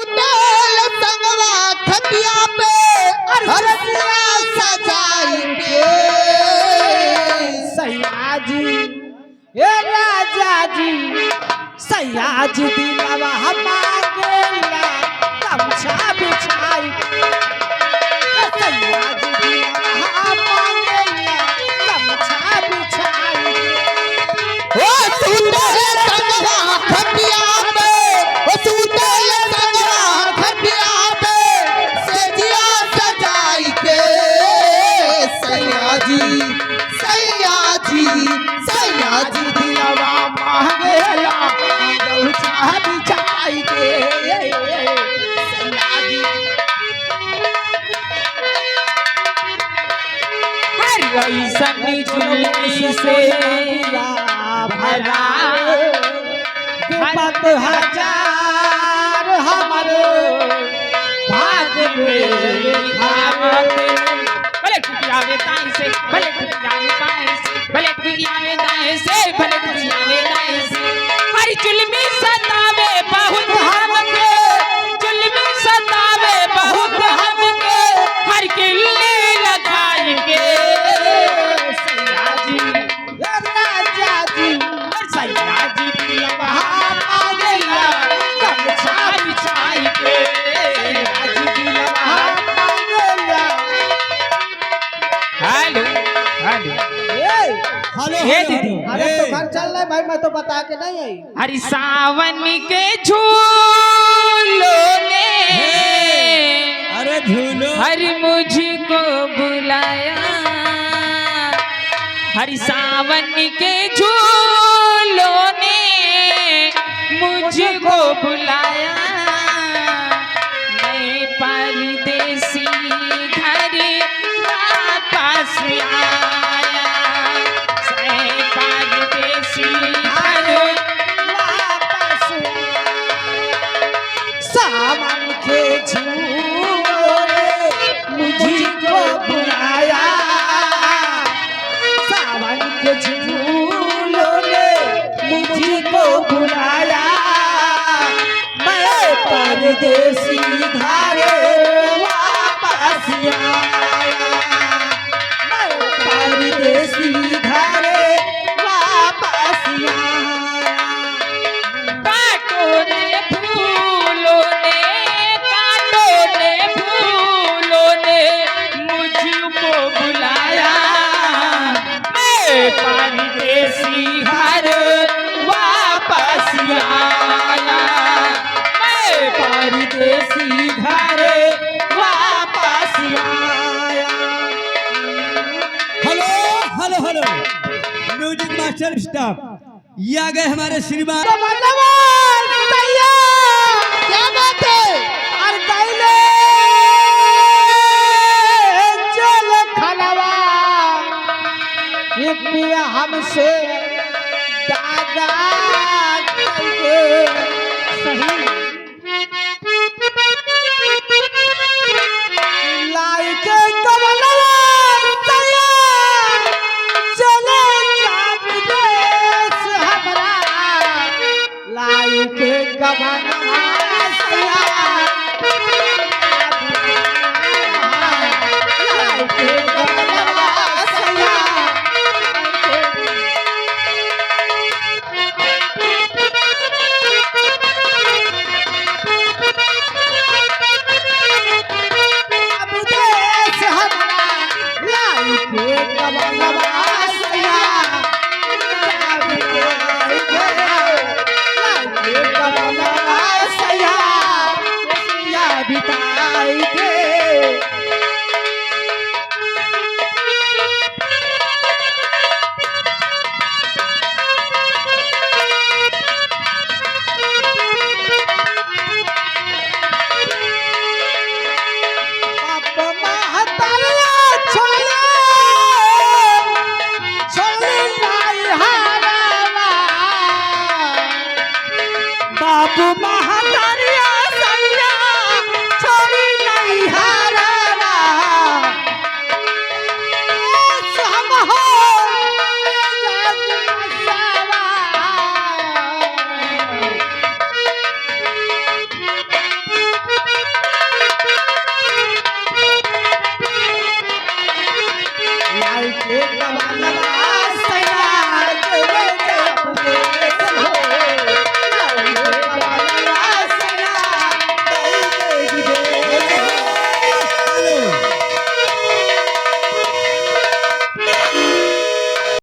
तेल संगवा खटिया पे हरसिया सजाई के सयाजी ए राजा जी सयाजी दिलवा मांगेला गमछा बिछाई सयाजी दिलवा मांगेला गमछा बिछाई ओ तू तेल संगवा खटिया पे ओ तू तेल संगवा खटिया पे सजिया सजाई के सयाजी सयाजी सयाजी दिलवा मांगेला गमछा बिछाई के सयाजी ऐसनी चुल्ली से भरा विपत हजार हमारे भाग में लिखावत भले टुकिया में ताई से भले टुकिया में ताई से भले टुकिया में ताई से भले टुकिया में ताई से हरी चुल्मी सतावे बहुत हमके चुल्मी सतावे बहुत हमके हर किल्ली लगाएंगे सयाजी राजा जी सयाजी दिलवा मांगेला गमछा बिछाई के सयाजी दिलवा मांगेला हेलो हेलो हे दीदी अरे तो घर चल रहा है भाई, मैं तो बता के नहीं आई। हरी सावन के झूलो ने अरे झूलो हरि मुझको बुलाया हरि सावन के झूलों ने मुझको बुलाया मैं परदेसी घर वापस आया मैं परदेसी घर वापस आया सावन के झूलों ने मुझको बुलाया सावन के झूलों ने मुझको बुलाया मैं परदेसी घर वापस आया मैं परदेसी घर वापस आया कांटों ने फूलों ने मुझको बुलाया मैं परदेसी घर वापस आया मैं परदेसी घर वापस आया hello hello hello music master staff ये आ गए हमारे श्रीमान क्या बात है और कैले चल खलवा ये पिया हमसे दादा करके सही लाइके कमलवा सया चले चाप देश हमरा लाइके कमलवा सया लाइके कमलवा सया अब देश हमरा लाइके कमलवा सया लाइके कमलवा सया बिताई के बापू महतारिया सैया छोड़ी नहीं हारवा हम हो एक